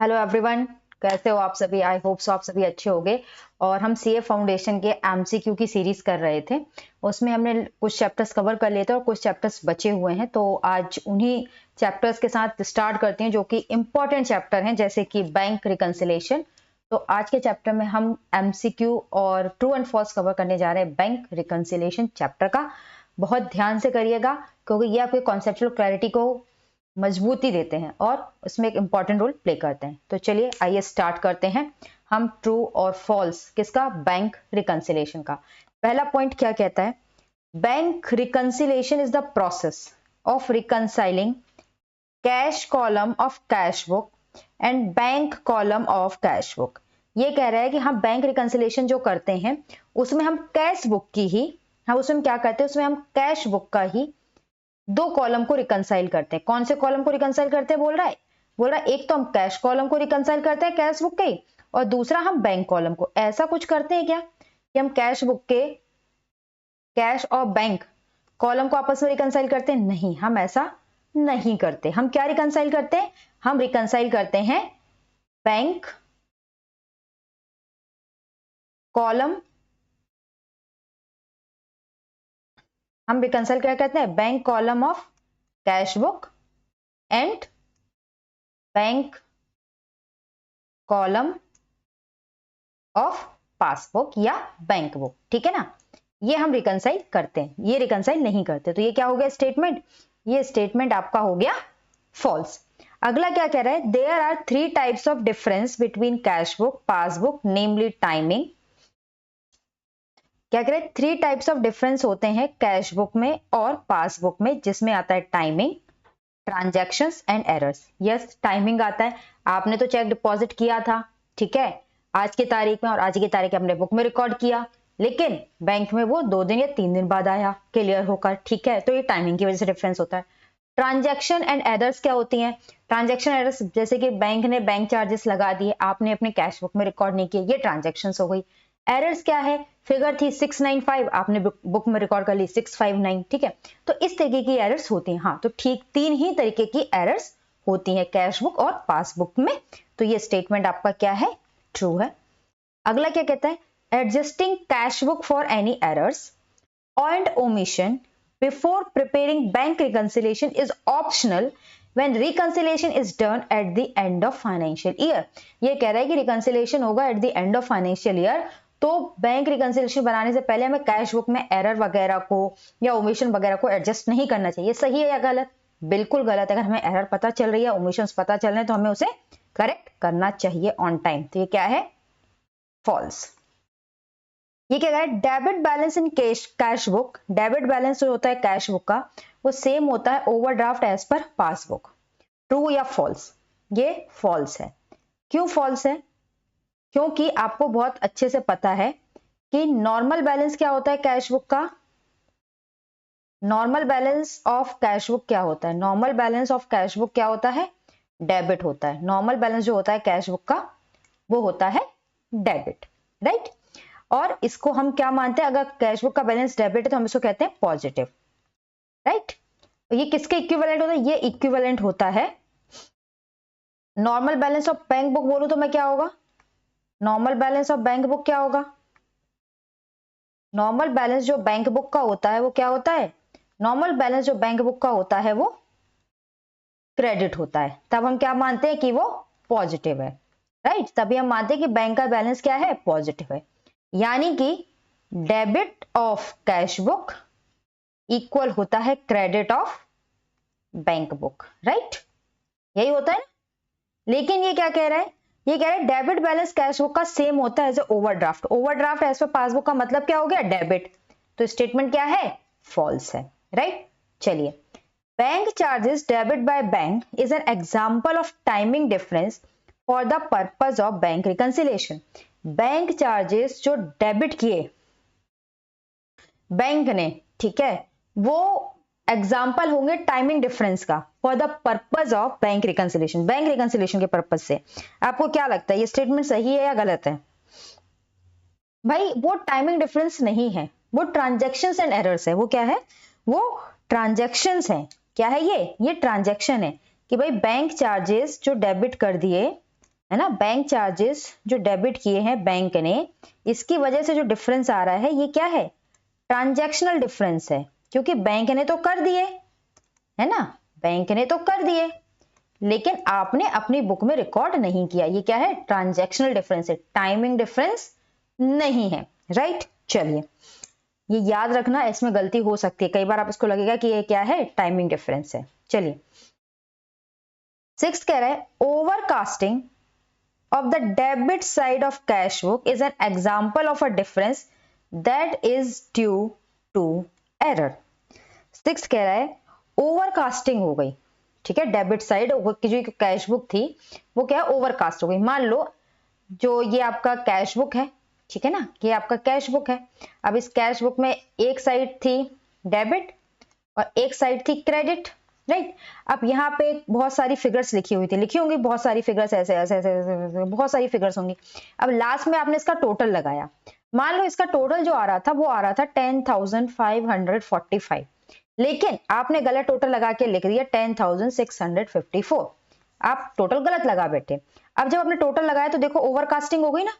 Hello everyone, कैसे हो आप सभी। आई होप सो आप सभी अच्छे होंगे। और हम सीए फाउंडेशन के एमसीक्यू की सीरीज कर रहे थे। उसमें हमने कुछ चैप्टर्स कवर कर लिए थे और कुछ चैप्टर्स बचे हुए हैं, तो आज उन्हीं चैप्टर्स के साथ स्टार्ट करते हैं जो कि इंपॉर्टेंट चैप्टर हैं, जैसे कि बैंक रिकंसिलेशन। तो आज के चैप्टर में हम एमसीक्यू और ट्रू एंड फॉल्स कवर करने जा रहे हैं बैंक रिकंसिलेशन चैप्टर का। बहुत ध्यान से करिएगा, क्योंकि ये आपके कॉन्सेप्चुअल क्लैरिटी को मजबूती देते हैं और उसमें एक इंपॉर्टेंट रोल प्ले करते हैं। तो चलिए आइए स्टार्ट करते हैं। हम ट्रू और फॉल्स किसका, बैंक रिकंसिलेशन का। पहला पॉइंट क्या कहता है, bank reconciliation is the process of reconciling cash column of cash book and bank column of cash book. ये कह रहा है कि हम बैंक रिकंसिलेशन जो करते हैं उसमें हम कैश बुक की ही, हम उसमें क्या करते हैं, उसमें हम कैश बुक का ही दो कॉलम को रिकंसाइल करते हैं। कौन से कॉलम को रिकंसाइल करते हैं बोल रहा है एक तो हम कैश कॉलम को रिकंसाइल करते हैं कैश बुक के, और दूसरा हम बैंक कॉलम को। ऐसा कुछ करते हैं क्या कि हम कैश बुक के कैश और बैंक कॉलम को आपस में रिकंसाइल करते हैं? नहीं, हम ऐसा नहीं करते। हम क्या रिकंसाइल करते हैं, हम रिकंसाइल करते हैं बैंक कॉलम, हम रिकंसाइल क्या करते हैं, bank column of cash book and bank column of passbook या बैंक बुक। ठीक है ना, ये हम रिकंसाइल करते हैं, ये रिकंसाइल नहीं करते। तो ये क्या हो गया स्टेटमेंट, ये स्टेटमेंट आपका हो गया फॉल्स। अगला क्या कह रहा है, there are 3 types of difference between cash book passbook namely timing. क्या कह रहे हैं, 3 टाइप्स ऑफ डिफरेंस होते हैं कैश बुक में और पासबुक में, जिसमें आता है timing, transactions and errors. Yes, timing आता है, आपने तो चेक डिपॉजिट किया था, ठीक है, आज की तारीख में, और आज की तारीख हमने बुक में रिकॉर्ड किया, लेकिन बैंक में वो 2 दिन या 3 दिन बाद आया क्लियर होकर। ठीक है, तो ये टाइमिंग की वजह से डिफरेंस होता है। ट्रांजैक्शन एंड एरर्स क्या होती हैं, ट्रांजैक्शन एरर्स जैसे कि बैंक ने बैंक चार्जेस लगा दिए, आपने अपने कैश बुक में रिकॉर्ड नहीं किए, ये ट्रांजैक्शन हो गई। एरर्स क्या है, फिगर थी 695, आपने बुक में रिकॉर्ड कर ली 659। ठीक है, तो इस तरीके की एरर्स होती हैं। हाँ, तो ठीक 3 ही तरीके की एरर्स होती हैं कैश बुक और पासबुक में। तो ये स्टेटमेंट आपका क्या है, ट्रू है। अगला क्या कहता है, adjusting cash book for any errors and omission before preparing bank reconciliation is optional when reconciliation is done at the end of financial year। ये कह रहा है कि reconciliation होगा at the end of financial year, तो bank reconciliation बनाने से पहले हमें कैश बुक में एरर वगैरह को या ओमिशन वगैरह को एडजस्ट नहीं करना चाहिए। सही है या गलत? बिल्कुल गलत। अगर हमें एरर पता चल रही है, ओमिशंस पता चल रहे हैं, तो हमें उसे करेक्ट करना चाहिए ऑन टाइम। तो ये क्या है, फॉल्स। ये क्या है, debit balance in cash book, debit balance जो होता है कैश बुक का वो सेम होता है ओवरड्राफ्ट एज पर पासबुक। ट्रू या फॉल्स? ये फॉल्स है। क्यों फॉल्स है? क्योंकि आपको बहुत अच्छे से पता है कि नॉर्मल बैलेंस क्या होता है कैश बुक का, normal balance of cash book क्या होता है, normal balance of cash book क्या होता है, डेबिट होता है। नॉर्मल बैलेंस जो होता है कैश बुक का वो होता है डेबिट, राइट। और इसको हम क्या मानते हैं, अगर कैश बुक का बैलेंस डेबिट है तो हम इसको कहते हैं पॉजिटिव, राइट। ये किसके इक्विवेलेंट होता है, ये इक्विवेलेंट होता है normal balance of bank book. बोलूं तो मैं क्या होगा, normal balance of bank book क्या होगा, नॉर्मल बैलेंस जो बैंक बुक का होता है वो क्या होता है, नॉर्मल बैलेंस जो बैंक बुक का होता है वो क्रेडिट होता है। तब हम क्या मानते हैं कि वो पॉजिटिव है, राइट। तभी हम मानते हैं कि बैंक का बैलेंस क्या है, पॉजिटिव है। यानी कि debit of cash book equal होता है credit of bank book, right, यही होता है। लेकिन ये क्या कह रहा है, ये कह रहा है डेबिट बैलेंस कैश बुक का सेम होता है एज ओवरड्राफ्ट। ओवरड्राफ्ट एज पर पासबुक का मतलब क्या हो गया, डेबिट। तो स्टेटमेंट क्या है, फॉल्स है, राइट। चलिए, bank charges debit by bank is an example of timing difference for the purpose of bank reconciliation. Bank charges जो डेबिट किए बैंक ने, ठीक है, वो एग्जाम्पल होंगे टाइमिंग डिफरेंस का for the purpose of bank reconciliation, bank reconciliation के purpose से। आपको क्या लगता है ये स्टेटमेंट सही है या गलत है? भाई वो टाइमिंग डिफरेंस नहीं है, वो ट्रांजैक्शंस एंड एरर्स है। वो क्या है, वो ट्रांजैक्शंस है। क्या है ये ट्रांजैक्शन है कि भाई बैंक चार्जेस जो डेबिट कर दिए है ना, बैंक चार्जेस जो डेबिट किए हैं बैंक ने, इसकी वजह से जो डिफरेंस आ रहा है ये क्या है, ट्रांजैक्शनल डिफरेंस है, क्योंकि बैंक ने तो कर दिए, है ना, बैंक ने तो कर दिए, लेकिन आपने अपनी बुक में रिकॉर्ड नहीं किया, ये क्या है, ट्रांजैक्शनल डिफरेंस है, टाइमिंग डिफरेंस नहीं है, राइट। चलिए ये याद रखना, इसमें गलती हो सकती है, कई बार आप इसको लगेगा कि ये क्या है, टाइमिंग डिफरेंस है। चलिए 6 कह रहा है overcasting of the debit side of cash book is an example of a difference that is due to error। 6 कह रहा है ओवरकास्टिंग हो गई, ठीक है, डेबिट साइड की जो कैश बुक थी वो क्या है, ओवरकास्ट हो गई। मान लो जो ये आपका कैश बुक है, ठीक है ना, ये आपका कैश बुक है, अब इस कैश बुक में एक साइड थी डेबिट और एक साइड थी क्रेडिट, राइट। अब यहाँ पे बहुत सारी फिगर्स लिखी हुई थी, लिखी होंगी बहुत सारी फिगर्स, ऐसे ऐसे ऐसे, ऐसे बहुत सारी फिगर्स होंगी। अब लास्ट में आपने इसका टोटल लगाया, मान लो इसका टोटल जो आ रहा था वो आ रहा था 10,545, लेकिन आपने गलत टोटल लगा के लिख दिया 10,654, आप टोटल गलत लगा बैठे। अब जब आपने टोटल लगाया तो देखो ओवरकास्टिंग हो गई ना,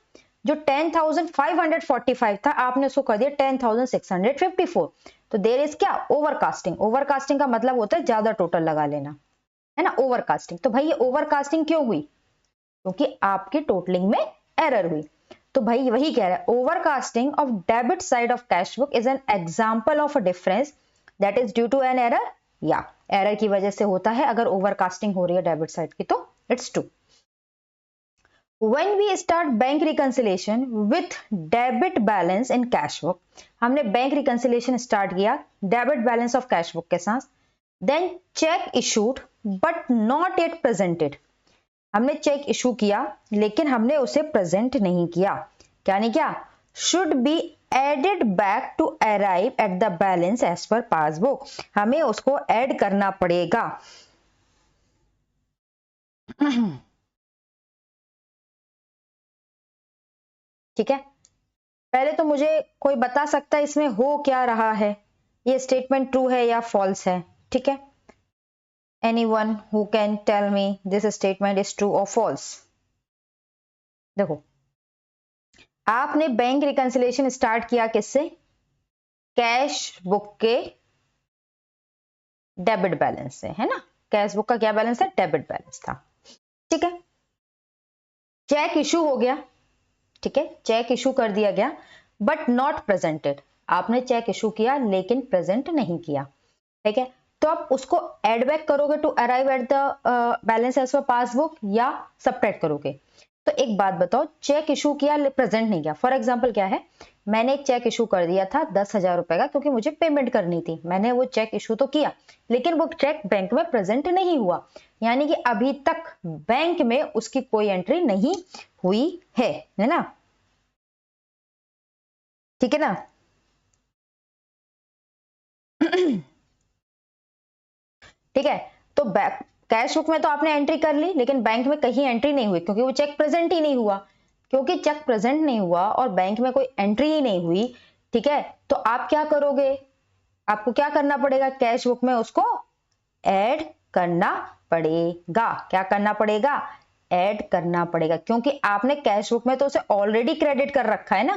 जो 10,545 था आपने उसको कर दिया 10,654, तो देयर इज क्या, ओवरकास्टिंग। ओवरकास्टिंग का मतलब होता है ज्यादा टोटल लगा लेना, है ना, ओवरकास्टिंग। तो भाई ये ओवरकास्टिंग क्यों हुई, क्योंकि आपकी टोटलिंग में एरर हुई। तो भाई वही कह रहा है overcasting of debit side of cash book is an example of a difference that is due to an error, या एरर की वजह से होता है अगर ओवरकास्टिंग हो रही है डेबिट साइड की, तो it's true. When we start bank reconciliation with debit balance in cash book, हमने बैंक रिकंसिलिएशन स्टार्ट किया debit balance of cash book के साथ, then cheque issued but not yet presented, हमने चेक इशू किया लेकिन हमने उसे प्रेजेंट नहीं किया, क्या नहीं किया, should be added back to arrive at the balance as पर पासबुक, हमें उसको ऐड करना पड़ेगा। ठीक है, पहले तो मुझे कोई बता सकता है इसमें हो क्या रहा है, ये स्टेटमेंट ट्रू है या फॉल्स है, ठीक है, anyone who can tell me this statement is true और फॉल्स। देखो आपने बैंक रिकंसिलिएशन स्टार्ट किया किससे, कैश बुक के डेबिट बैलेंस से, है ना, कैश बुक का क्या बैलेंस है, डेबिट बैलेंस था, ठीक है। चेक इशू हो गया, ठीक है, चेक इशू कर दिया गया बट नॉट प्रेजेंटेड, आपने चेक इशू किया लेकिन प्रेजेंट नहीं किया, ठीक है, तो आप उसको एड बैक करोगे to arrive at the balance as पर पासबुक या सबट्रैक्ट करोगे। तो एक बात बताओ, चेक इशू किया प्रेजेंट नहीं किया, फॉर एग्जांपल क्या है, मैंने एक चेक इशू कर दिया था 10,000 रुपए का क्योंकि मुझे पेमेंट करनी थी, मैंने वो चेक इशू तो किया लेकिन वो चेक बैंक में प्रेजेंट नहीं हुआ, यानी कि अभी तक बैंक में उसकी कोई एंट्री नहीं हुई है ना, ठीक है ना। ठीक है, तो कैश बुक में तो आपने एंट्री कर ली लेकिन बैंक में कहीं एंट्री नहीं हुई क्योंकि वो चेक प्रेजेंट ही नहीं हुआ, क्योंकि चेक प्रेजेंट नहीं हुआ और बैंक में कोई एंट्री ही नहीं हुई, ठीक है, तो आप क्या करोगे, आपको क्या करना पड़ेगा, कैश बुक में उसको ऐड करना पड़ेगा, क्या करना पड़ेगा, ऐड करना पड़ेगा, क्योंकि आपने कैश बुक में तो उसे ऑलरेडी क्रेडिट कर रखा है ना,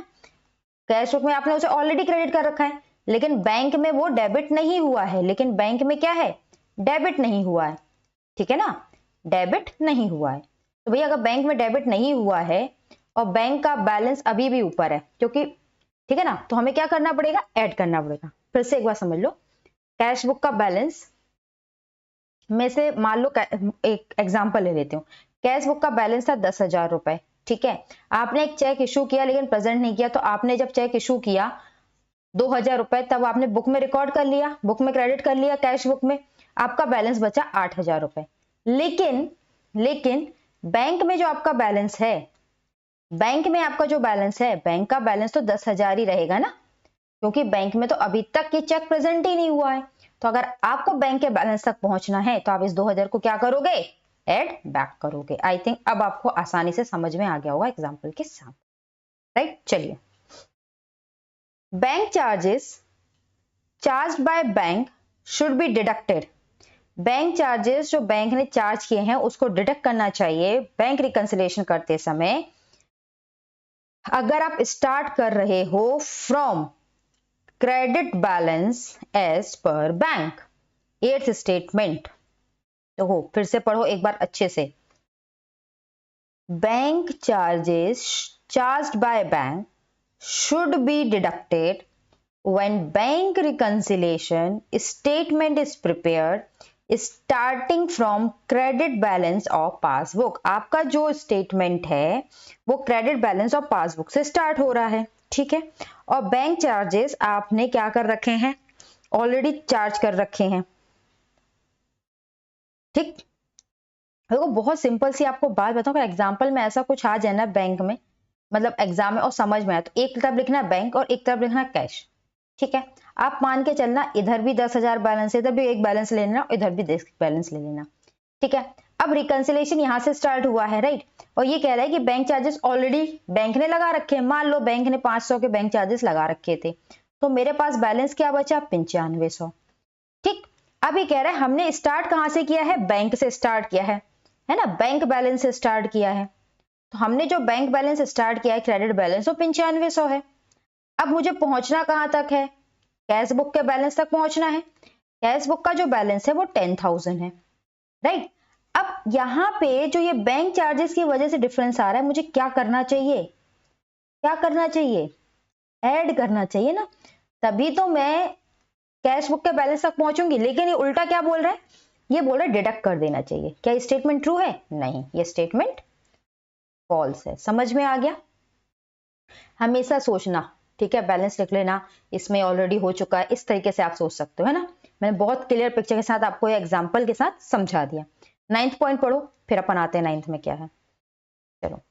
कैश बुक में आपने उसे ऑलरेडी क्रेडिट कर रखा है, लेकिन बैंक में वो डेबिट नहीं हुआ है, लेकिन बैंक में क्या है, डेबिट नहीं हुआ है, ठीक है ना, डेबिट नहीं हुआ है। तो भैया अगर बैंक में डेबिट नहीं हुआ है और बैंक का बैलेंस अभी भी ऊपर है, क्योंकि ठीक है ना, तो हमें क्या करना पड़ेगा, ऐड करना पड़ेगा। फिर से एक बार समझ लो, कैश बुक का बैलेंस में से मान लो एक एग्जांपल ले लेती हूँ, कैश बुक का बैलेंस था 10,000 रुपए, ठीक है, आपने एक चेक इशू किया लेकिन प्रेजेंट नहीं किया, तो आपने जब चेक इशू किया 2,000 रुपए, तब आपने बुक में रिकॉर्ड कर लिया, बुक में क्रेडिट कर लिया, कैश बुक में आपका बैलेंस बचा 8,000 रुपए, लेकिन बैंक में जो आपका बैलेंस है, बैंक में आपका जो बैलेंस है, बैंक का बैलेंस तो 10,000 ही रहेगा ना, क्योंकि बैंक में तो अभी तक ये चेक प्रेजेंट ही नहीं हुआ है। तो अगर आपको बैंक के बैलेंस तक पहुंचना है तो आप इस 2,000 को क्या करोगे, ऐड बैक करोगे। आई थिंक अब आपको आसानी से समझ में आ गया होगा एग्जाम्पल के साथ, राइट। चलिए, bank charges charged by bank should be deducted bank charges जो बैंक ने चार्ज किए हैं उसको डिडक्ट करना चाहिए बैंक रिकंसिलिएशन करते समय, अगर आप स्टार्ट कर रहे हो from credit balance as per bank 8th statement. तो हो फिर से पढ़ो एक बार अच्छे से। Bank charges charged by bank should be deducted when bank reconciliation statement is prepared starting from credit balance of passbook। आपका जो स्टेटमेंट है वो क्रेडिट बैलेंस और पासबुक से स्टार्ट हो रहा है, ठीक है। और बैंक चार्जेस आपने क्या कर रखे हैं, ऑलरेडी चार्ज कर रखे हैं, ठीक। देखो बहुत सिंपल सी आपको बात बताऊं, एग्जाम्पल में ऐसा कुछ आ जाए ना बैंक में, मतलब एग्जाम में और समझ में आया, तो एक तरफ लिखना बैंक और एक तरफ लिखना कैश, ठीक है। आप मान के चलना इधर भी 10,000 बैलेंस है, इधर भी एक बैलेंस ले लेना, इधर भी 10 बैलेंस ले लेना, ठीक है। अब रिकंसिलिएशन यहां से स्टार्ट हुआ है, राइट, और ये कह रहा है कि बैंक चार्जेस ऑलरेडी बैंक ने लगा रखे हैं। मान लो बैंक ने 500 के बैंक चार्जेस लगा रखे थे, तो मेरे पास बैलेंस क्या बचा, 9500, ठीक। अब ये कह रहा है हमने स्टार्ट कहां से किया है, बैंक से स्टार्ट किया है ना, बैंक बैलेंस से स्टार्ट किया है। तो हमने जो बैंक बैलेंस स्टार्ट किया है क्रेडिट बैलेंस वो 9500 है। अब मुझे पहुंचना कहां तक है, कैश बुक के बैलेंस तक पहुंचना है। कैश बुक का जो बैलेंस है वो 10,000 है, राइट। अब यहाँ पे जो ये बैंक चार्जेस की वजह से डिफरेंस आ रहा है, मुझे क्या करना चाहिए, क्या करना चाहिए, ऐड करना चाहिए ना, तभी तो मैं कैश बुक के बैलेंस तक पहुंचूंगी। लेकिन ये उल्टा क्या बोल रहा है, ये बोल रहा है डिडक्ट कर देना चाहिए। क्या ये स्टेटमेंट ट्रू है, नहीं, ये स्टेटमेंट फॉल्स है। समझ में आ गया, हमेशा सोचना, ठीक है, बैलेंस लिख लेना, इसमें ऑलरेडी हो चुका है, इस तरीके से आप सोच सकते हो, है ना। मैंने बहुत क्लियर पिक्चर के साथ आपको एग्जांपल के साथ समझा दिया। 9th पॉइंट पढ़ो, फिर अपन आते हैं 9th में क्या है। चलो,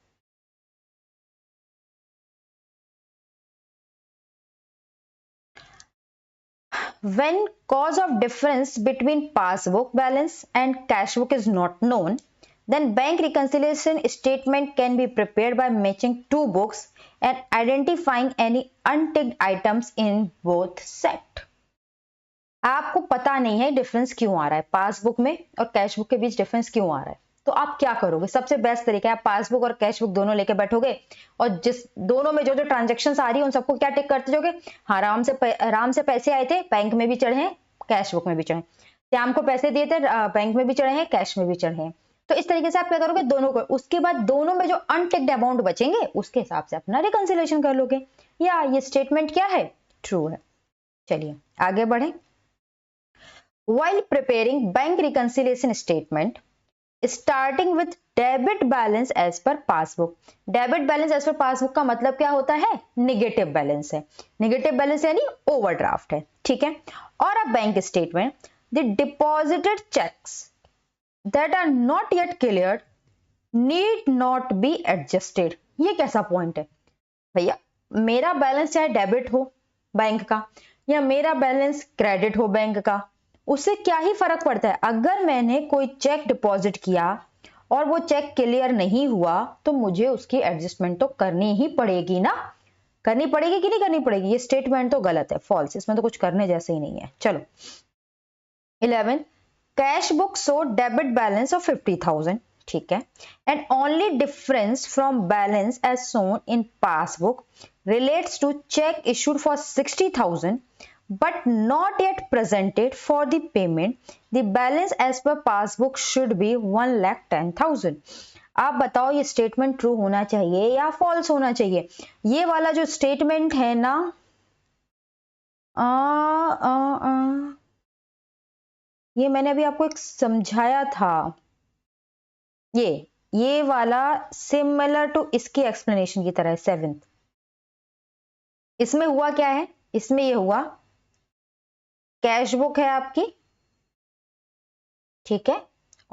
when cause of difference between passbook balance and cash book is not known, then bank reconciliation statement can be prepared by matching two books and identifying any unticked items in both set। आपको पता नहीं है difference क्यों आ रहा है, passbook में और cash book के बीच डिफरेंस क्यों आ रहा है, तो आप क्या करोगे, सबसे बेस्ट तरीका है आप पासबुक और कैश बुक दोनों लेके बैठोगे और जिस दोनों में जो जो ट्रांजेक्शन आ रही है उन सबको क्या टिक करते जाओगे, हाँ आराम से पैसे आए थे, बैंक में भी चढ़े हैं कैश बुक में भी चढ़े, श्याम को पैसे दिए थे बैंक में भी चढ़े हैं कैश में भी चढ़े हैं। तो इस तरीके से आप क्या करोगे, दोनों को, उसके बाद दोनों में जो अनटिक्ड अमाउंट बचेंगे उसके हिसाब से अपना रिकंसिलिएशन कर लोगे। या ये स्टेटमेंट क्या है, ट्रू है। चलिए आगे बढ़े। While preparing bank reconciliation statement, starting with debit balance as per passbook। Debit balance as पर पासबुक का मतलब क्या होता है, निगेटिव बैलेंस है, निगेटिव बैलेंस यानी ओवरड्राफ्ट है, ठीक है। और अब bank statement, the deposited cheques that are not yet cleared need not be adjusted. ये कैसा पॉइंट है भैया, मेरा बैलेंस चाहे डेबिट हो बैंक का या मेरा बैलेंस क्रेडिट हो बैंक का, उससे क्या ही फर्क पड़ता है। अगर मैंने कोई चेक डिपॉजिट किया और वो चेक क्लियर नहीं हुआ तो मुझे उसकी एडजस्टमेंट तो करनी ही पड़ेगी ना, करनी पड़ेगी कि नहीं करनी पड़ेगी। ये स्टेटमेंट तो गलत है, फॉल्स, इसमें तो कुछ करने जैसे ही नहीं है। चलो 11, cash book show debit balance of 50,000, ठीक है, and only difference from balance as shown in passbook relates to cheque issued for 60,000 but not yet presented for the payment, the balance as per passbook should be 1,10,000। आप बताओ ये statement true होना चाहिए या false होना चाहिए। ये वाला जो स्टेटमेंट है ना, ये मैंने अभी आपको एक समझाया था, ये वाला सिमिलर टू इसकी एक्सप्लेनेशन की तरह है 7th। इसमें हुआ क्या है, इसमें ये हुआ कैश बुक है आपकी, ठीक है,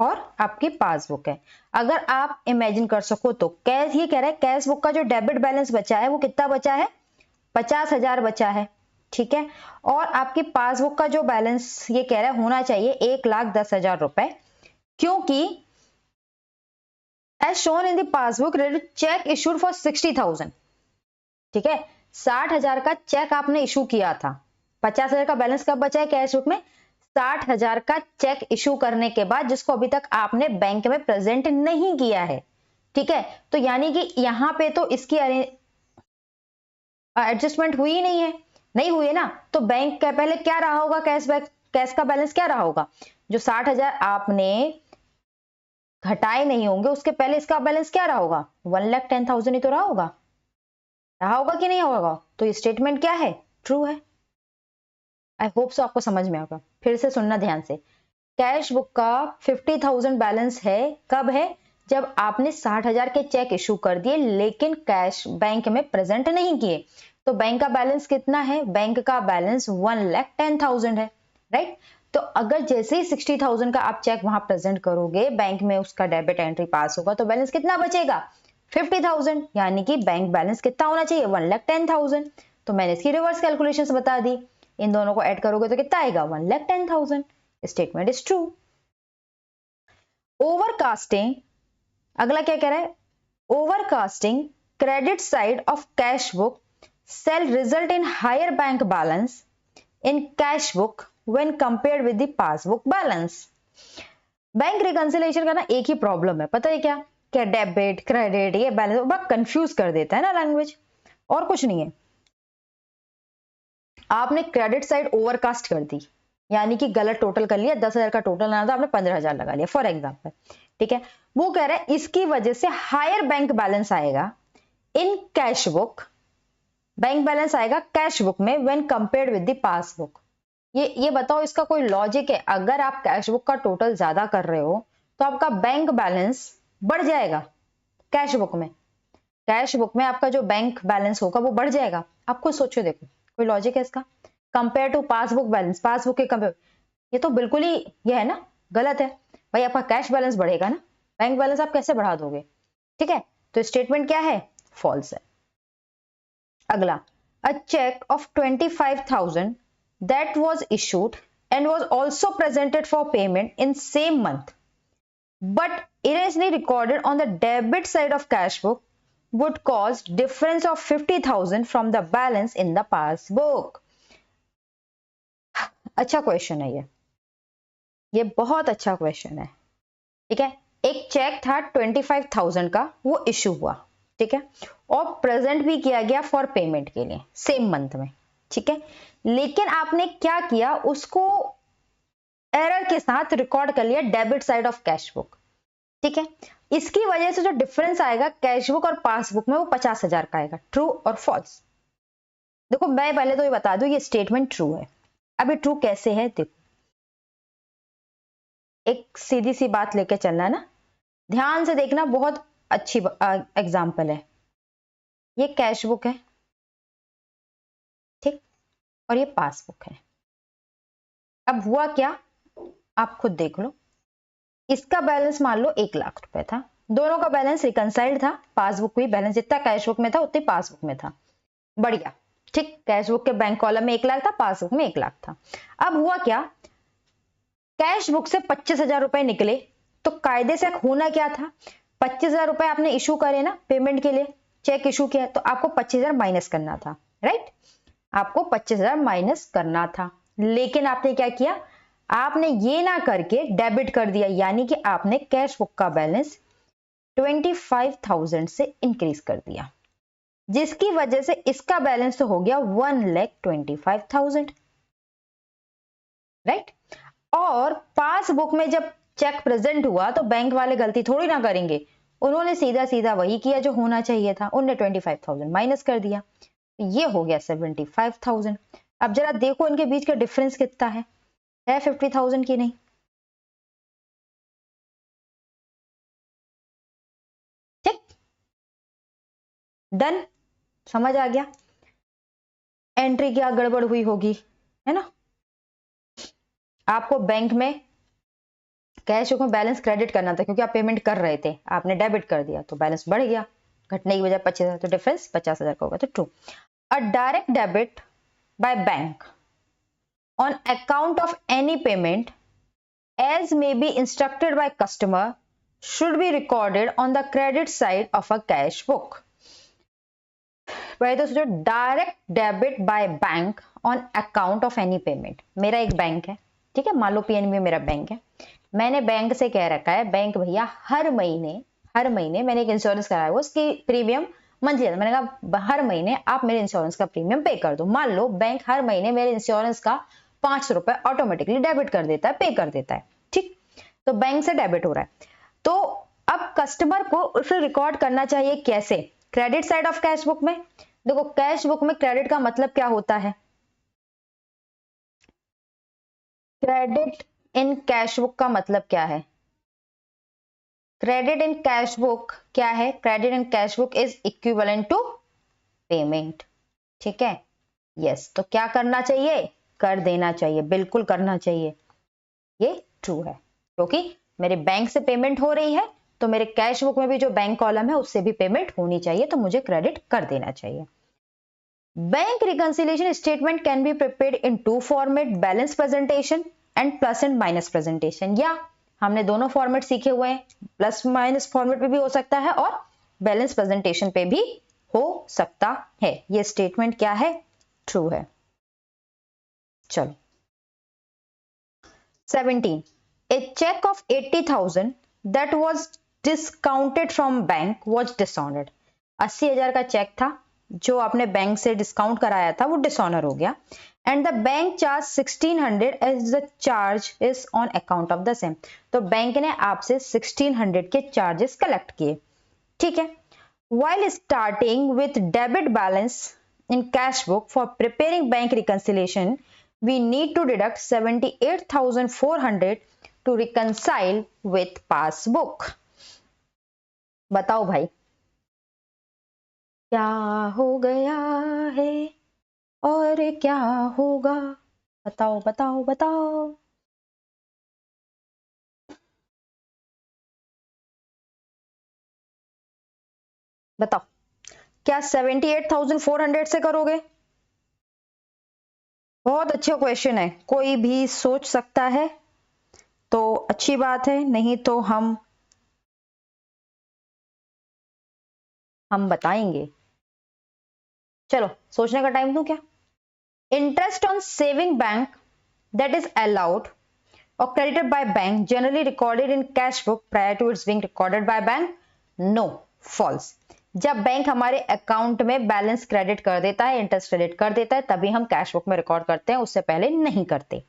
और आपकी पासबुक है। अगर आप इमेजिन कर सको तो कैश, ये कह रहा है कैश बुक का जो डेबिट बैलेंस बचा है वो कितना बचा है, 50,000 बचा है, ठीक है। और आपकी पासबुक का जो बैलेंस ये कह रहा है होना चाहिए 1,10,000 रुपए, क्योंकि as shown in the passbook cheque issued for 60,000, ठीक है, 60,000 का चेक आपने इशू किया था, 50,000 का बैलेंस कब बचा है कैश बुक में, 60,000 का चेक इशू करने के बाद, जिसको अभी तक आपने बैंक में प्रेजेंट नहीं किया है, ठीक है, तो यानी कि यहां पे तो इसकी एडजस्टमेंट हुई नहीं है, नहीं हुई है ना, तो बैंक का पहले क्या रहा होगा, कैश का बैलेंस क्या रहा होगा, जो 60,000 आपने घटाए नहीं होंगे उसके पहले इसका बैलेंस क्या रहा होगा, 1,10,000 ही तो रहा होगा कि नहीं होगा, तो ये स्टेटमेंट क्या है, ट्रू है। आई होप सो आपको समझ में आएगा, फिर से सुनना ध्यान से। कैश बुक का 50,000 बैलेंस है, कब है, जब आपने 60,000 के चेक इशू कर दिए लेकिन कैश बैंक में प्रेजेंट नहीं किए, तो बैंक का बैलेंस कितना है, बैंक का बैलेंस 1,10,000 है, राइट। तो अगर जैसे ही 60,000 का आप चेक वहां प्रेजेंट करोगे, बैंक में उसका डेबिट एंट्री पास होगा, तो बैलेंस कितना बचेगा, 50,000, यानी कि बैंक बैलेंस कितना होना चाहिए, 1,10,000। तो मैंने इसकी रिवर्स कैलकुलेशंस बता दी, इन दोनों को ऐड करोगे तो कितना आएगा, 1,10,000। Statement is true. ओवरकास्टिंग, अगला क्या कह रहा है, overcasting credit side of cash book shall result in higher bank balance in cash book when compared with the passbook balance. Bank reconciliation का ना एक ही प्रॉब्लम है, पता है क्या डेबिट क्रेडिट ये बैलेंस बहुत कंफ्यूज कर देता है ना लैंग्वेज, और कुछ नहीं है। आपने क्रेडिट साइड ओवरकास्ट कर दी, यानी कि गलत टोटल कर लिया, 10,000 का टोटल आना था, आपने 15,000 लगा लिया फॉर एग्जांपल, ठीक है। वो कह रहा है इसकी वजह से हायर बैंक बैलेंस आएगा इन कैश बुक, बैंक बैलेंस आएगा कैश बुक में when compared with the passbook. ये बताओ इसका कोई लॉजिक है, अगर आप कैश बुक का टोटल ज्यादा कर रहे हो तो आपका बैंक बैलेंस बढ़ जाएगा, कैश बुक में आपका जो बैंक बैलेंस होगा वो बढ़ जाएगा, आप खुद सोचो, देखो कोई लॉजिक है इसका, compare to passbook balance, passbook के कंपेयर, ये तो बिल्कुल ही ये है ना, गलत है भाई, आपका कैश बैलेंस बढ़ेगा ना, बैंक बैलेंस आप कैसे बढ़ा दोगे, ठीक है, तो स्टेटमेंट क्या है, फॉल्स है। अगला, अ check of 25,000 that was issued and was also presented for payment in same month but erroneously recorded on the debit side of cash book would cause difference of 50,000 from the balance in the passbook। अच्छा question है ये बहुत अच्छा question है, ठीक है। एक check था 25,000 का, वो इशू हुआ, ठीक है, और प्रेजेंट भी किया गया फॉर पेमेंट के लिए सेम मंथ में, ठीक है, लेकिन आपने क्या किया, उसको एरर के साथ रिकॉर्ड कर लिया debit side of cash book, ठीक है। इसकी वजह से जो डिफरेंस आएगा कैश बुक और पासबुक में वो 50,000 का आएगा, ट्रू और फॉल्स। देखो मैं पहले तो ये बता दूं, ये स्टेटमेंट ट्रू है। अब ये ट्रू कैसे है, देखो एक सीधी सी बात लेके चलना है ना, ध्यान से देखना, बहुत अच्छी एग्जाम्पल है। ये कैश बुक है, ठीक, और ये पासबुक है। अब हुआ क्या, आप खुद देख लो, इसका बैलेंस मान लो 1,00,000 रुपए था, दोनों का बैलेंस रिकंसाइल्ड था, पासबुक भी बैलेंस जितना कैश बुक में था उतनी पासबुक में था, बढ़िया, ठीक, कैश बुक के बैंक कॉलम में 1,00,000 था, पासबुक में 1,00,000 था। अब हुआ क्या, कैश बुक से 25,000 रुपए निकले, तो कायदे से होना क्या था, 25,000 रुपए आपने इशू करे ना पेमेंट के लिए, चेक इशू किया, तो आपको 25,000 माइनस करना था, राइट, आपको 25,000 माइनस करना था, लेकिन आपने क्या किया, आपने ये ना करके डेबिट कर दिया, यानी कि आपने कैश बुक का बैलेंस 25,000 से इंक्रीज कर दिया, जिसकी वजह से इसका बैलेंस तो हो गया 1,25,000, राइट। और पासबुक में जब चेक प्रेजेंट हुआ तो बैंक वाले गलती थोड़ी ना करेंगे, उन्होंने सीधा सीधा वही किया जो होना चाहिए था, उन्होंने 25,000 माइनस कर दिया, ये हो गया 75,000। अब जरा देखो इनके बीच का डिफरेंस कितना है 50,000 की नहीं, ठीक, डन, समझ आ गया, एंट्री क्या गड़बड़ हुई होगी, है ना, आपको बैंक में कैश बुक में बैलेंस क्रेडिट करना था, क्योंकि आप पेमेंट कर रहे थे, आपने डेबिट कर दिया तो बैलेंस बढ़ गया, घटने की वजह 25,000, तो डिफरेंस 50,000 का होगा, तो true. A direct debit by bank on account of any payment as may be instructed by customer should be recorded on the credit side of a cash book। तो सोचो, direct debit by bank on account of any payment, मेरा एक bank है, ठीक है, मान लो PNB मेरा bank है, मैंने बैंक से कह रखा है बैंक भैया हर महीने मैंने एक इंश्योरेंस कराया हुआ, उसकी प्रीमियम मंथली, मैंने कहा हर महीने आप मेरे इंश्योरेंस का प्रीमियम पे कर दो। मान लो बैंक हर महीने मेरे इंश्योरेंस का 500 रुपए ऑटोमेटिकली डेबिट कर देता है, पे कर देता है, ठीक, तो बैंक से डेबिट हो रहा है। तो अब कस्टमर को उसे रिकॉर्ड करना चाहिए कैसे? Credit side of cash book में। देखो कैश बुक में क्रेडिट का मतलब क्या होता है? क्रेडिट इन कैश बुक का मतलब क्या है? क्रेडिट इन कैश बुक क्या है? Credit in cash book is equivalent to payment, ठीक है, यस। तो क्या करना चाहिए? कर देना चाहिए, बिल्कुल करना चाहिए, ये ट्रू है, क्योंकि मेरे बैंक से पेमेंट हो रही है तो मेरे कैश बुक में भी जो बैंक कॉलम है उससे भी पेमेंट होनी चाहिए, तो मुझे क्रेडिट कर देना चाहिए। Bank reconciliation statement can be prepared in two format, balance presentation and plus and minus presentation, या हमने दोनों फॉर्मेट सीखे हुए हैं, प्लस माइनस फॉर्मेट पे भी हो सकता है और बैलेंस प्रेजेंटेशन पे भी हो सकता है। ये स्टेटमेंट क्या है? ट्रू है। चलो 17, a check of 80,000 that was discounted from bank was dishonored। 80,000 का चेक था जो आपने बैंक से डिस्काउंट कराया था, वो डिसऑनर हो गया। And the bank charge 1600 as the charge is on account of the same. तो बैंक ने आपसे 1600 के चार्जेस कलेक्ट किए, ठीक है। While starting with debit balance in cash book for preparing bank reconciliation, we need to deduct 78,400 to reconcile with passbook। बताओ भाई क्या हो गया है और क्या होगा? बताओ बताओ बताओ। बताओ क्या 78,400 से करोगे? बहुत अच्छा क्वेश्चन है, कोई भी सोच सकता है तो अच्छी बात है, नहीं तो हम बताएंगे। चलो सोचने का टाइम दूं क्या? Interest on saving bank that is allowed or credited by bank generally recorded in cash book prior to its being recorded by bank? No, false। जब बैंक हमारे अकाउंट में बैलेंस क्रेडिट कर देता है, इंटरेस्ट क्रेडिट कर देता है, तभी हम कैश बुक में रिकॉर्ड करते हैं, उससे पहले नहीं करते।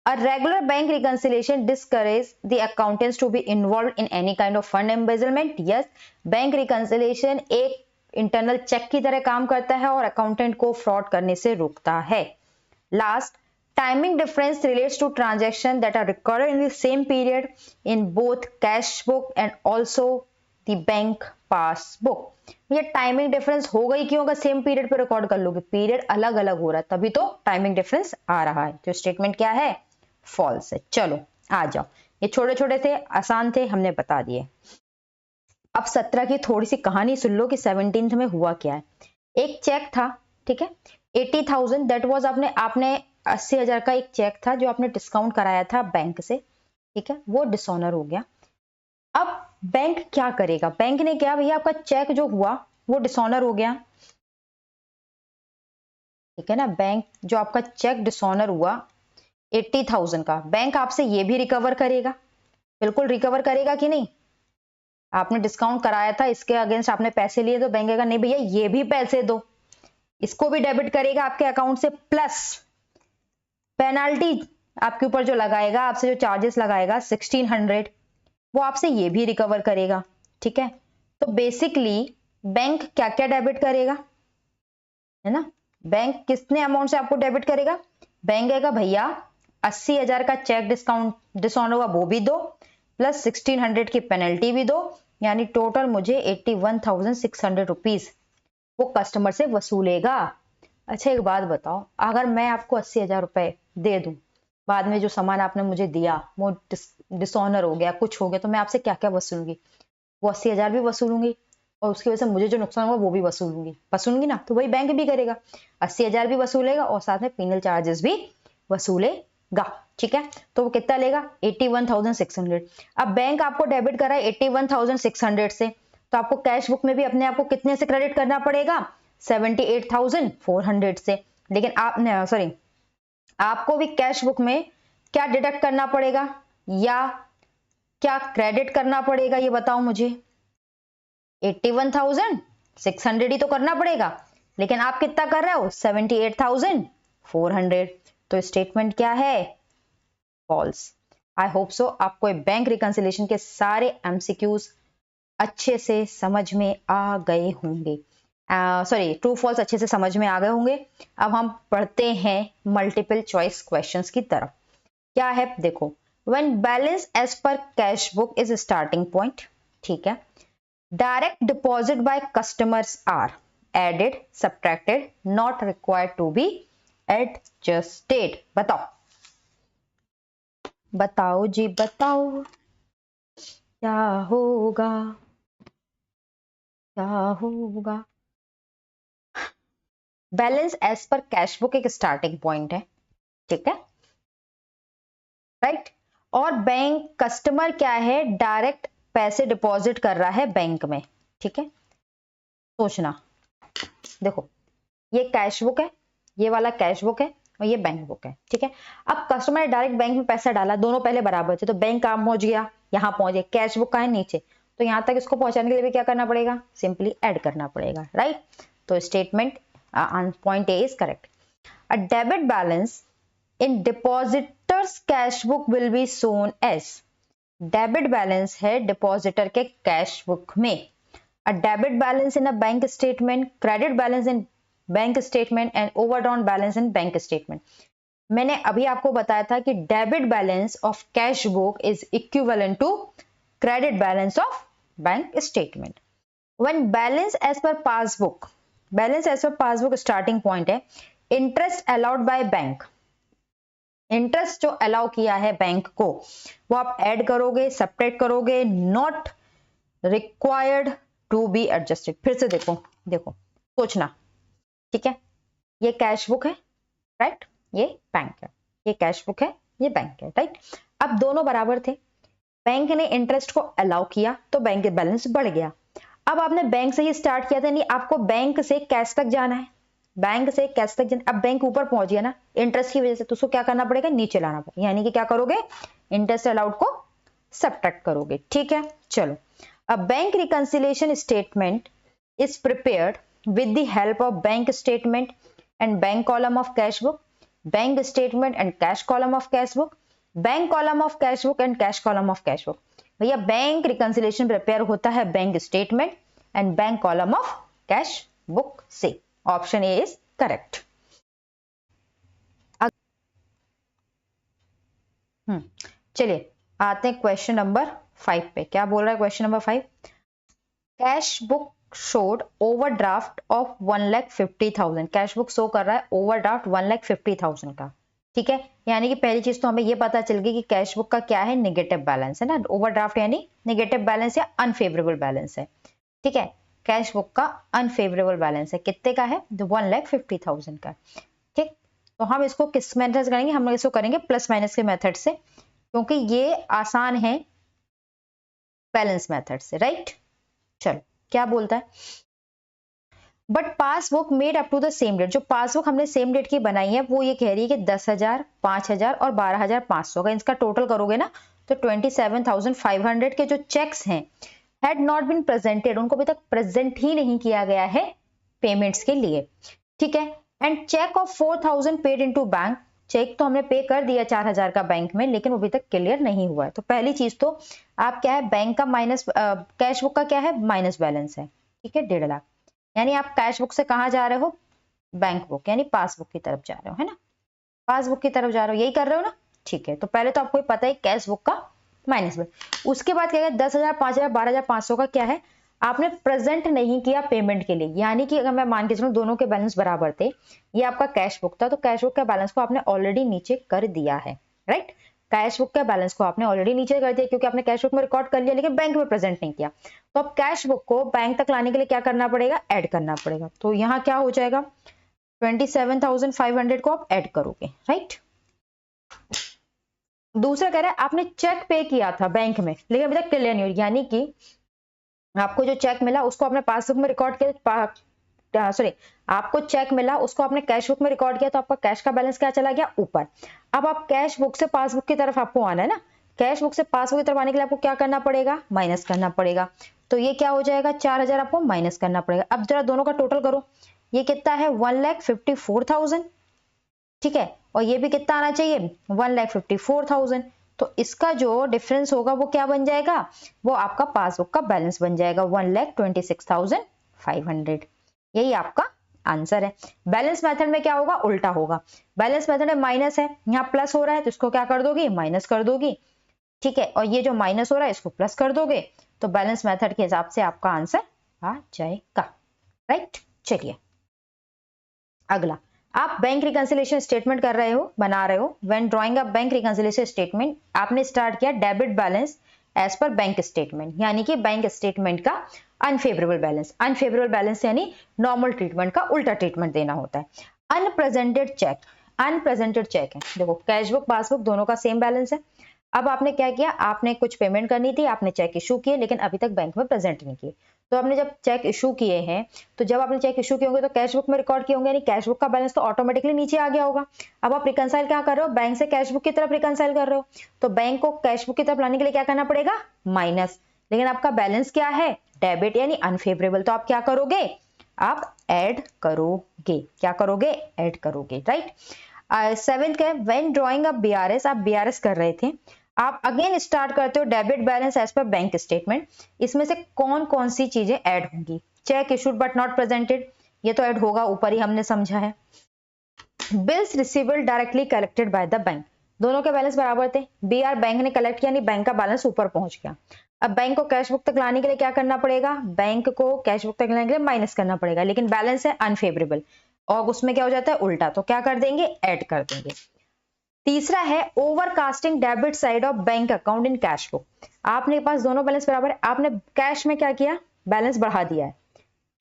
A regular bank reconciliation discourages the accountants to be involved in any kind of fund embezzlement। Yes, bank reconciliation एक इंटरनल चेक की तरह काम करता है और अकाउंटेंट को फ्रॉड करने से रोकता है। Last, timing difference relates to transactions that are recorded in the same period in both cash book and also the bank passbook। ये टाइमिंग डिफरेंस हो गई क्यों? अगर सेम पीरियड पे रिकॉर्ड कर लोगे, पीरियड अलग अलग हो रहा है तभी तो टाइमिंग डिफरेंस आ रहा है। तो स्टेटमेंट क्या है? फॉल्स है। चलो आ जाओ, ये छोटे छोटे थे, आसान थे, हमने बता दिए। अब 17 की थोड़ी सी कहानी सुन लो कि 17th में हुआ क्या है। एक चेक था, ठीक है, 80,000 दैट वाज आपने 80,000 का एक चेक था जो आपने डिस्काउंट कराया था बैंक से, ठीक है, वो डिसऑनर हो गया। अब बैंक क्या करेगा? बैंक ने क्या, भैया आपका चेक जो हुआ वो डिसऑनर हो गया, ठीक है ना, बैंक जो आपका चेक डिसऑनर हुआ 80,000 का, बैंक आपसे ये भी रिकवर करेगा, बिल्कुल रिकवर करेगा कि नहीं? आपने डिस्काउंट कराया था, इसके अगेंस्ट आपने पैसे लिए, तो बैंक कहेगा नहीं भैया ये भी पैसे दो, इसको भी डेबिट करेगा आपके अकाउंट से, प्लस पेनाल्टी आपके ऊपर जो लगाएगा, आपसे जो चार्जेस लगाएगा 1600, वो आपसे ये भी रिकवर करेगा, ठीक है। तो बेसिकली बैंक क्या क्या डेबिट करेगा, है ना, बैंक कितने अमाउंट से आपको डेबिट करेगा? बैंक कहेगा भैया 80,000 का चेक डिस्काउंट डिसऑनर हुआ वो भी दो, प्लस 1600 की पेनल्टी भी दो, यानी टोटल मुझे 81,600 रुपीज वो कस्टमर से वसूलेगा। अच्छा एक बात बताओ, अगर मैं आपको 80,000 रुपए दे दूं, बाद में जो सामान आपने मुझे दिया वो डिसऑनर हो गया, कुछ हो गया, तो मैं आपसे क्या क्या वसूलूंगी? वो 80,000 भी वसूलूंगी और उसकी वजह से मुझे जो नुकसान हुआ वो भी वसूलूंगी ना। तो वही बैंक भी करेगा, 80,000 भी वसूलेगा और साथ में पेनल चार्जेस भी वसूलेगा, ठीक है। तो वो कितना लेगा? 81,600। अब बैंक आपको डेबिट करा है 81,600 से, तो आपको कैश बुक में भी अपने आप को कितने से क्रेडिट करना पड़ेगा? 78,400 से। लेकिन आपको भी कैश बुक में क्या डिडक्ट करना पड़ेगा या क्या क्रेडिट करना पड़ेगा, ये बताओ मुझे। 81,600 ही तो करना पड़ेगा, लेकिन आप कितना कर रहे हो, 78,400। तो स्टेटमेंट क्या है, फॉल्स। आई होप सो आपको बैंक रिकंसिलिएशन के सारे एमसीक्यूज अच्छे से समझ में आ गए होंगे। सॉरी, ट्रू फॉल्स अच्छे से समझ में आ गए होंगे। अब हम पढ़ते हैं मल्टीपल चॉइस क्वेश्चंस की तरफ। क्या है देखो, when balance as per cash book is starting point, ठीक है, direct deposit by customers are added, subtracted, not required to be adjusted. बताओ बताओ जी बताओ, क्या होगा क्या होगा। Balance as per cash book एक स्टार्टिंग पॉइंट है, ठीक है, राइट। और बैंक कस्टमर क्या है, डायरेक्ट पैसे डिपॉजिट कर रहा है बैंक में, ठीक है। सोचना, देखो ये कैश बुक है, ये वाला कैश बुक है और ये बैंक बुक है, ठीक है। अब कस्टमर ने डायरेक्ट बैंक में पैसा डाला, दोनों पहले बराबर थे, तो बैंक कहां पहुंच गया, यहां पहुंच गया, कैश बुक का है नीचे, तो यहां तक इसको पहुंचाने के लिए भी क्या करना पड़ेगा, सिंपली ऐड करना पड़ेगा, राइट। तो statement point A is correct. A debit balance in depositors cash book will be shown as, debit balance है डिपॉजिटर के कैश बुक में, a debit balance in a bank statement, credit balance in bank statement and overdrawn balance in bank statement. मैंने अभी आपको बताया था कि debit balance of cash book is equivalent to credit balance of bank statement. When balance as पर passbook, balance as पर passbook starting point है, interest allowed by bank, interest जो अलाउ किया है बैंक को वो आप ऐड करोगे, सब्ट्रैक्ट करोगे, not required to be adjusted. फिर से देखो देखो सोचना, ठीक है, ये कैश बुक है, राइट, ये बैंक है, ये कैश बुक है, ये बैंक है, राइट। अब दोनों बराबर थे, बैंक ने इंटरेस्ट को अलाउ किया तो बैंक का बैलेंस बढ़ गया। अब आपने बैंक से ही स्टार्ट किया था, नहीं आपको बैंक से कैश तक जाना है, बैंक से कैश तक जाना, अब बैंक ऊपर पहुंच गया ना इंटरेस्ट की वजह से, तो उसको क्या करना पड़ेगा, नीचे लाना पड़ेगा, यानी कि क्या करोगे, इंटरेस्ट अलाउड को सब्ट्रैक्ट करोगे, ठीक है। चलो, अ bank reconciliation statement is prepared with the help of bank statement and bank column of cash book, bank statement and cash column of cash book, bank column of cash book and cash column of cash book। भैया bank reconciliation prepare होता है bank statement and bank column of cash book से। Option A is correct. चलिए आते हैं question number 5 पे। क्या बोल रहा है question number 5, cash book showed overdraft of 1,50,000, cash book show कर रहा है ओवरड्राफ्ट 1,50,000 का, ठीक है। यानी कि पहली चीज तो हमें ये पता चल गई कि कैश बुक का क्या है, नेगेटिव बैलेंस है ना, ओवरड्राफ्ट यानी नेगेटिव बैलेंस या अनफेवरेबल बैलेंस है, ठीक है। कैश बुक का अनफेवरेबल बैलेंस है, कितने का है, 1,50,000 का, ठीक। तो हम इसको किस मेथड से करेंगे, हम लोग इसको करेंगे प्लस माइनस के मेथड से, क्योंकि ये आसान है बैलेंस मेथड से, राइट। चलो क्या बोलता है, but passbook made up to the same date, जो पासबुक हमने सेम डेट की बनाई है वो ये कह रही है कि 10,000, 5,000 और 12,500 का इसका टोटल करोगे ना तो 27,500 के जो चेक्स हैं हैड नॉट बीन प्रेजेंटेड, उनको अभी तक प्रेजेंट ही नहीं किया गया है पेमेंट्स के लिए, ठीक है। And cheque of 4,000 paid into bank, cheque तो हमने पे कर दिया 4,000 का बैंक में, लेकिन वो अभी तक क्लियर नहीं हुआ है। तो पहली चीज तो आप क्या है, बैंक का माइनस कैश बुक का क्या है, माइनस बैलेंस है, ठीक है, 1.5 लाख। यानी आप कैश बुक से कहां जा रहे हो, बैंक बुक यानी पासबुक की तरफ जा रहे हो, है ना, पासबुक की तरफ जा रहे हो, यही कर रहे हो ना, ठीक है। तो पहले तो आपको पता है कैश बुक का माइनस बैलेंस। उसके बाद क्या है, 10,000, 5,000, 12,500 का क्या है, आपने प्रेजेंट नहीं किया पेमेंट के लिए, यानी कि अगर मैं मान के चलूं दोनों के बैलेंस बराबर थे, ये आपका कैश बुक था, तो कैश बुक का बैलेंस को आपने ऑलरेडी नीचे कर दिया है, राइट। कैश बुक के बैलेंस को आपने ऑलरेडी नीचे कर दिया क्योंकि आपने कैश बुक में रिकॉर्ड कर लिया लेकिन बैंक में प्रेजेंट नहीं किया। तो अब कैश बुक को बैंक तक लाने के लिए क्या करना पड़ेगा, ऐड करना पड़ेगा। तो यहाँ क्या हो जाएगा, 27,500 को आप ऐड करोगे, राइट। दूसरा कह रहा है आपने चेक पे किया था बैंक में लेकिन अभी तक क्लियर नहीं हुई, यानी कि आपको जो चेक मिला उसको आपने पासबुक में रिकॉर्ड किया, सॉरी आपको चेक मिला, उसको आपने कैश बुक में रिकॉर्ड किया तो आपका कैश का बैलेंस क्या चला गया, ऊपर। अब आप कैश बुक से पासबुक की तरफ आपको आना है ना, कैश बुक से पासबुक की तरफ आने के लिए आपको क्या करना पड़ेगा, माइनस करना पड़ेगा। तो ये क्या हो जाएगा, 4000 आपको माइनस करना पड़ेगा। अब जरा दोनों का टोटल करो, ये कितना है 1,54,000, ठीक है, और ये भी कितना आना चाहिए 1,54,000। तो इसका जो डिफरेंस होगा वो क्या बन जाएगा, वो आपका पासबुक का बैलेंस बन जाएगा 1,26,500। यही आपका आंसर है। बैलेंस मेथड में क्या होगा, उल्टा होगा। बैलेंस मेथड में माइनस है, यहाँ प्लस हो रहा है तो इसको क्या कर दोगी, माइनस कर दोगी, ठीक है, और ये जो माइनस हो रहा है इसको प्लस कर दोगे, तो बैलेंस मेथड के हिसाब से आपका आंसर आ जाएगा। राइट, चलिए अगला, आप बैंक रिकंसिलिएशन स्टेटमेंट कर रहे हो, बना रहे हो। When drawing a bank reconciliation statement, आपने स्टार्ट किया debit balance as per bank statement, यानी कि बैंक स्टेटमेंट का अनफेवरेबल बैलेंस। अनफेवरेबल बैलेंस यानी नॉर्मल ट्रीटमेंट का उल्टा ट्रीटमेंट देना होता है। अनप्रेजेंटेड चेक, अनप्रेजेंटेड चेक है, देखो कैश बुक पासबुक दोनों का सेम बैलेंस है। अब आपने क्या किया, आपने कुछ पेमेंट करनी थी, आपने चेक इशू किए लेकिन अभी तक बैंक में प्रेजेंट नहीं किए। तो आपने जब चेक इशू किए हैं, तो जब आपने चेक इशू किए होंगे तो कैश बुक में रिकॉर्ड किए होंगे, यानी कैश बुक का बैलेंस तो ऑटोमेटिकली नीचे आ गया होगा। अब आप रिकंसाइल क्या कर रहे हो, बैंक से कैश बुक की तरफ रिकंसाइल कर रहे हो, तो बैंक को कैश बुक की तरफ लाने के लिए क्या करना पड़ेगा, माइनस। लेकिन आपका बैलेंस क्या है, डेबिट यानी अनफेवरेबल, तो आप क्या करोगे, आप ऐड करोगे, क्या करोगे, ऐड करोगे। राइट, 7th है, व्हेन ड्राइंग अ बीआरएस, आप बीआरएस कर रहे थे, आप अगेन स्टार्ट करते हो debit balance as per bank statement. इसमें से कौन कौन सी चीजें ऐड होंगी, cheque issued but not presented, ये तो ऐड होगा, ऊपर ही हमने समझा है। Bills receivable directly collected by the bank, दोनों के बैलेंस बराबर थे, बीआर बैंक ने कलेक्ट किया, यानी बैंक का बैलेंस ऊपर पहुंच गया। अब बैंक को कैश बुक तक लाने के लिए क्या करना पड़ेगा, बैंक को कैश बुक तक लाने के लिए माइनस करना पड़ेगा, लेकिन बैलेंस है अनफेवरेबल और उसमें क्या हो जाता है उल्टा, तो क्या कर देंगे, ऐड कर देंगे। तीसरा है overcasting debit side of bank account in cash book, आपने पास दोनों बैलेंस बराबर है, आपने कैश में क्या किया, बैलेंस बढ़ा दिया है,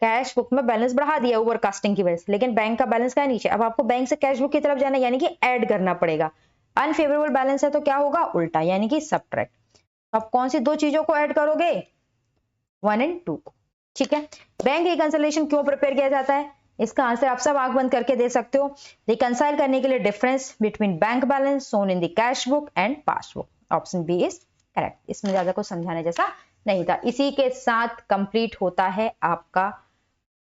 कैश बुक में बैलेंस बढ़ा दिया ओवरकास्टिंग की वजह से, लेकिन बैंक का बैलेंस क्या है नीचे। अब आपको बैंक से कैश बुक की तरफ जाना है, यानी कि ऐड करना पड़ेगा। अनफेवरेबल बैलेंस है तो क्या होगा, उल्टा, यानी कि सबट्रैक्ट। अब कौन सी दो चीजों को ऐड करोगे, 1 और 2 को, ठीक है। बैंक रिकंसिलिएशन क्यों प्रिपेयर किया जाता है, इसका आंसर आप सब आंख बंद करके दे सकते हो। रिकंसाइल करने के लिए difference between bank balance shown in the cash book and passbook, option B is correct. इसमें ज्यादा कुछ समझाने जैसा नहीं था। इसी के साथ कंप्लीट होता है आपका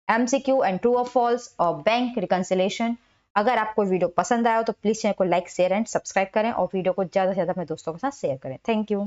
एमसीक्यू एंड ट्रू और फॉल्स और बैंक रिकंसिलिएशन। अगर आपको वीडियो पसंद आया हो तो प्लीज चैनल को लाइक शेयर एंड सब्सक्राइब करें और वीडियो को ज्यादा से ज्यादा अपने दोस्तों के साथ शेयर करें। Thank you.